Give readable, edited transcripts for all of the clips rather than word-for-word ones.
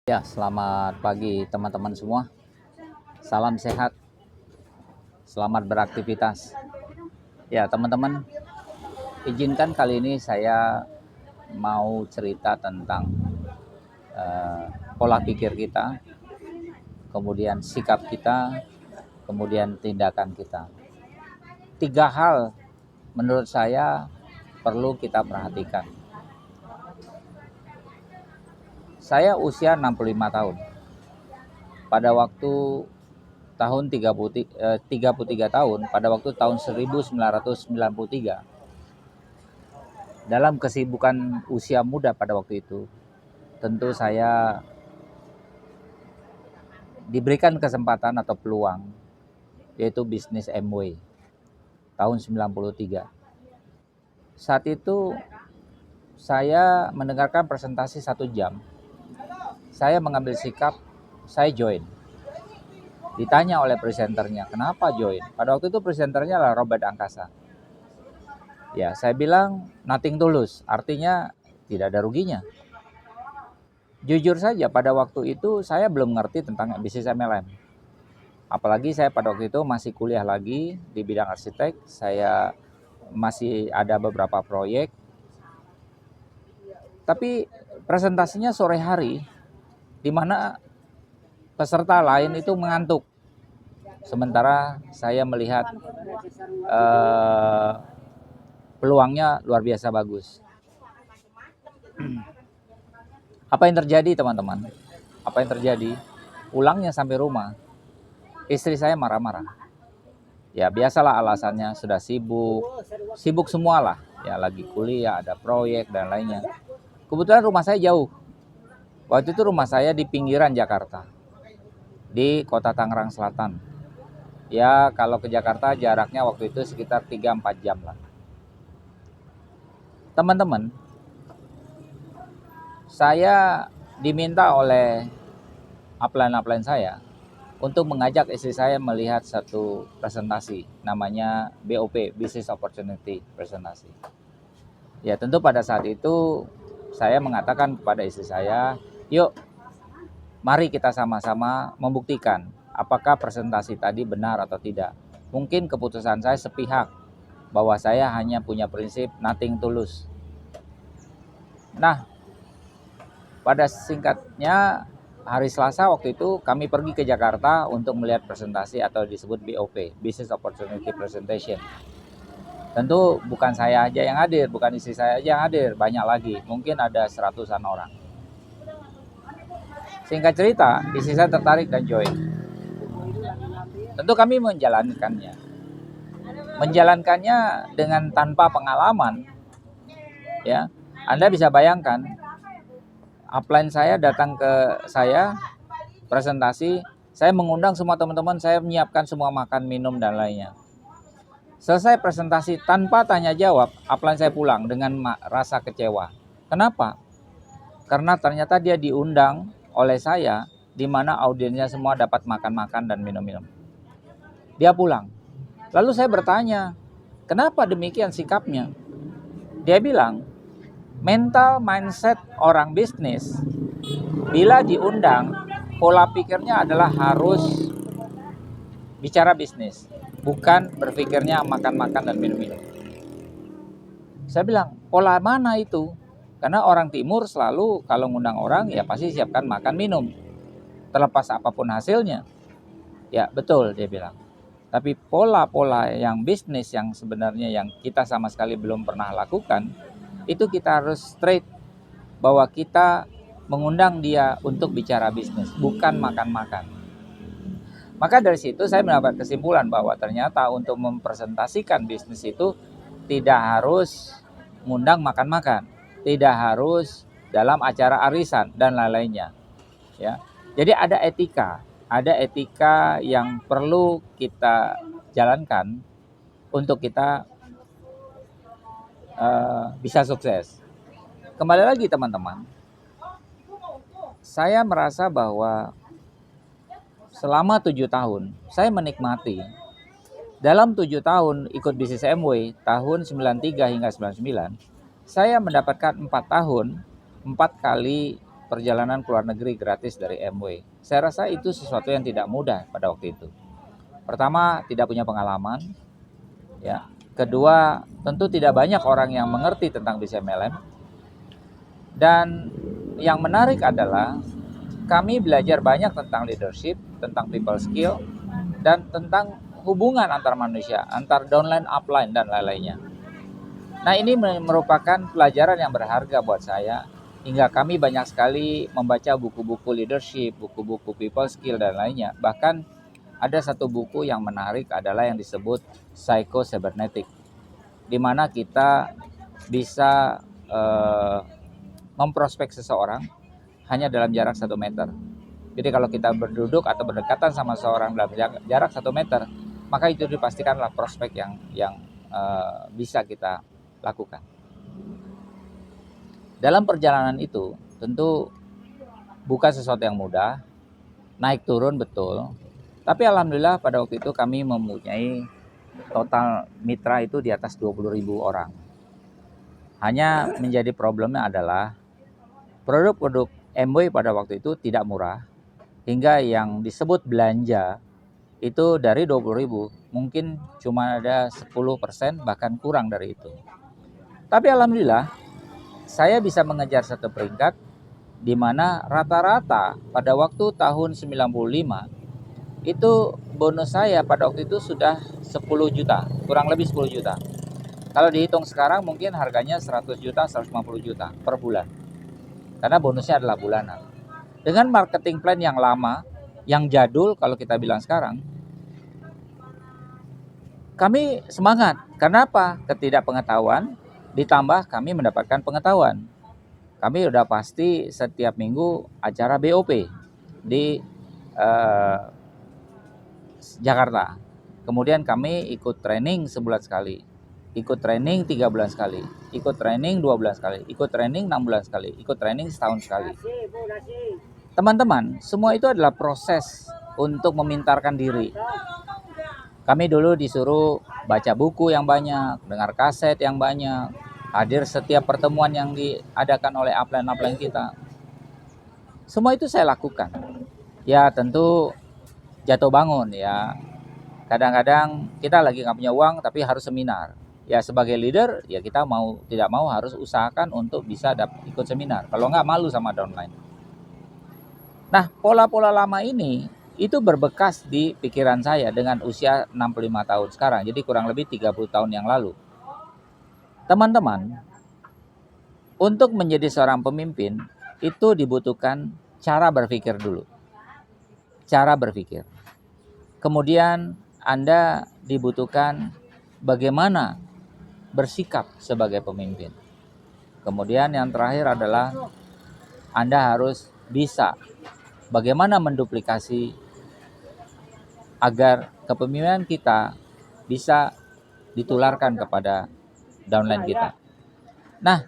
Ya, selamat pagi teman-teman semua. Salam sehat, selamat beraktivitas. Ya, teman-teman, izinkan kali ini saya mau cerita tentang eh, pola pikir kita, kemudian sikap kita, kemudian tindakan kita. 3 hal menurut saya perlu kita perhatikan. Saya usia 65 tahun. Pada waktu tahun 33 tahun, pada waktu tahun 1993, dalam kesibukan usia muda pada waktu itu, tentu saya diberikan kesempatan atau peluang, yaitu bisnis Amway tahun 93. Saat itu saya mendengarkan presentasi 1 jam. Saya mengambil sikap, saya join. Ditanya oleh presenternya, kenapa join? Pada waktu itu presenternya adalah Robert Angkasa. Ya, saya bilang nothing tulus, artinya tidak ada ruginya. Jujur saja pada waktu itu saya belum ngerti tentang bisnis MLM. Apalagi saya pada waktu itu masih kuliah lagi di bidang arsitek, saya masih ada beberapa proyek. Tapi presentasinya sore hari, di mana peserta lain itu mengantuk. Sementara saya melihat peluangnya luar biasa bagus. Apa yang terjadi teman-teman? Apa yang terjadi? Pulangnya sampai rumah, istri saya marah-marah. Ya biasalah alasannya, sudah sibuk semualah. Ya lagi kuliah, ada proyek dan lainnya. Kebetulan rumah saya jauh. Waktu itu rumah saya di pinggiran Jakarta, di kota Tangerang Selatan. Ya kalau ke Jakarta jaraknya waktu itu sekitar 3-4 jam lah. Teman-teman, saya diminta oleh upline saya untuk mengajak istri saya melihat satu presentasi, namanya BOP, Business Opportunity Presentasi. Ya tentu pada saat itu saya mengatakan kepada istri saya, yuk mari kita sama-sama membuktikan apakah presentasi tadi benar atau tidak. Mungkin keputusan saya sepihak, bahwa saya hanya punya prinsip nothing tulus. Nah, pada singkatnya, hari Selasa waktu itu kami pergi ke Jakarta untuk melihat presentasi atau disebut BOP, Business Opportunity Presentation. Tentu bukan saya aja yang hadir, bukan istri saya aja yang hadir, banyak lagi, mungkin ada 100-an orang. Singkat cerita, istri saya tertarik dan join. Tentu kami menjalankannya. Menjalankannya dengan tanpa pengalaman. Ya, Anda bisa bayangkan, upline saya datang ke saya, presentasi, saya mengundang semua teman-teman, saya menyiapkan semua makan, minum, dan lainnya. Selesai presentasi, tanpa tanya jawab, upline saya pulang dengan rasa kecewa. Kenapa? Karena ternyata dia diundang oleh saya, di mana audiensnya semua dapat makan-makan dan minum-minum. Dia pulang. Lalu saya bertanya, kenapa demikian sikapnya? Dia bilang, mental mindset orang bisnis, bila diundang, pola pikirnya adalah harus bicara bisnis, bukan berpikirnya makan-makan dan minum-minum. Saya bilang, pola mana itu? Karena orang timur selalu kalau ngundang orang ya pasti siapkan makan minum, terlepas apapun hasilnya. Ya betul, dia bilang. Tapi pola-pola yang bisnis yang sebenarnya yang kita sama sekali belum pernah lakukan, itu kita harus straight, bahwa kita mengundang dia untuk bicara bisnis, bukan makan-makan. Maka dari situ saya mendapat kesimpulan bahwa ternyata untuk mempresentasikan bisnis itu tidak harus ngundang makan-makan, tidak harus dalam acara arisan dan lain-lainnya. Ya, jadi ada etika yang perlu kita jalankan untuk kita bisa sukses. Kembali lagi teman-teman, saya merasa bahwa selama 7 tahun saya menikmati. Dalam 7 tahun ikut bisnis Amway, tahun 93 hingga 99, saya mendapatkan 4 tahun, 4 kali perjalanan ke luar negeri gratis dari Amway. Saya rasa itu sesuatu yang tidak mudah pada waktu itu. Pertama, tidak punya pengalaman, ya. Kedua, tentu tidak banyak orang yang mengerti tentang bisnis MLM. Dan yang menarik adalah kami belajar banyak tentang leadership, tentang people skill, dan tentang hubungan antar manusia, antar downline, upline, dan lain-lainnya. Nah, ini merupakan pelajaran yang berharga buat saya, hingga kami banyak sekali membaca buku-buku leadership, buku-buku people skill, dan lainnya. Bahkan ada satu buku yang menarik adalah yang disebut Psycho Cybernetic, di mana kita bisa memprospek seseorang hanya dalam jarak 1 meter. Jadi kalau kita berduduk atau berdekatan sama seseorang dalam jarak 1 meter, maka itu dipastikanlah prospek yang bisa kita lakukan. Dalam perjalanan itu tentu bukan sesuatu yang mudah, naik turun betul. Tapi alhamdulillah pada waktu itu kami mempunyai total mitra itu di atas 20.000 orang. Hanya menjadi problemnya adalah produk-produk Amway pada waktu itu tidak murah, hingga yang disebut belanja itu dari 20.000 mungkin cuma ada 10%, bahkan kurang dari itu. Tapi alhamdulillah saya bisa mengejar satu peringkat di mana rata-rata pada waktu tahun 95 itu bonus saya pada waktu itu sudah 10 juta, kurang lebih 10 juta. Kalau dihitung sekarang mungkin harganya 100 juta, 150 juta per bulan. Karena bonusnya adalah bulanan. Dengan marketing plan yang lama, yang jadul kalau kita bilang sekarang, kami semangat. Karena apa? Ketidakpengetahuan ditambah kami mendapatkan pengetahuan. Kami udah pasti setiap minggu acara BOP di Jakarta. Kemudian kami ikut training sebulan sekali, ikut training 3 bulan sekali, ikut training 2 bulan sekali, ikut training 6 bulan sekali, ikut training setahun sekali. Teman-teman, semua itu adalah proses untuk memintarkan diri. Kami dulu disuruh baca buku yang banyak, dengar kaset yang banyak, hadir setiap pertemuan yang diadakan oleh upline-upline kita. Semua itu saya lakukan. Ya tentu jatuh bangun ya. Kadang-kadang kita lagi nggak punya uang tapi harus seminar. Ya sebagai leader ya kita mau tidak mau harus usahakan untuk bisa ikut seminar. Kalau nggak malu sama downline. Nah pola-pola lama ini itu berbekas di pikiran saya dengan usia 65 tahun sekarang. Jadi kurang lebih 30 tahun yang lalu. Teman-teman, untuk menjadi seorang pemimpin itu dibutuhkan cara berpikir dulu. Cara berpikir. Kemudian Anda dibutuhkan bagaimana bersikap sebagai pemimpin. Kemudian yang terakhir adalah Anda harus bisa bagaimana menduplikasi agar kepemimpinan kita bisa ditularkan kepada downline kita. Nah,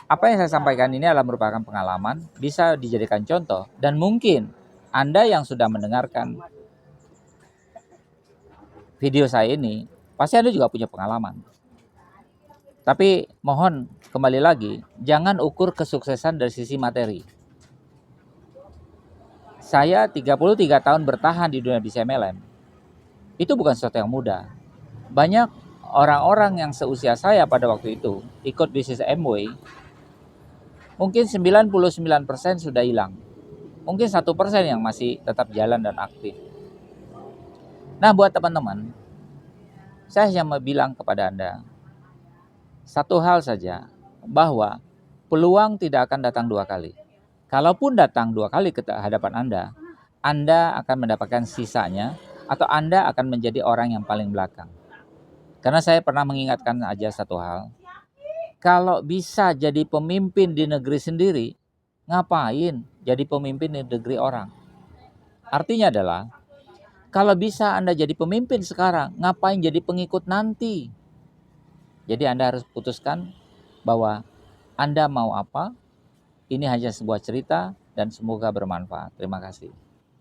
apa yang saya sampaikan ini adalah merupakan pengalaman, bisa dijadikan contoh, dan mungkin Anda yang sudah mendengarkan video saya ini, pasti Anda juga punya pengalaman. Tapi mohon kembali lagi, jangan ukur kesuksesan dari sisi materi. Saya 33 tahun bertahan di dunia bisnis MLM. Itu bukan sesuatu yang mudah. Banyak orang-orang yang seusia saya pada waktu itu ikut bisnis Amway, mungkin 99% sudah hilang. Mungkin 1% yang masih tetap jalan dan aktif. Nah buat teman-teman, saya hanya mau bilang kepada Anda satu hal saja, bahwa peluang tidak akan datang 2 kali. Kalaupun datang 2 kali ke hadapan Anda akan mendapatkan sisanya atau Anda akan menjadi orang yang paling belakang. Karena saya pernah mengingatkan aja satu hal, kalau bisa jadi pemimpin di negeri sendiri, ngapain jadi pemimpin di negeri orang? Artinya adalah, kalau bisa Anda jadi pemimpin sekarang, ngapain jadi pengikut nanti? Jadi Anda harus putuskan bahwa Anda mau apa. Ini hanya sebuah cerita dan semoga bermanfaat. Terima kasih.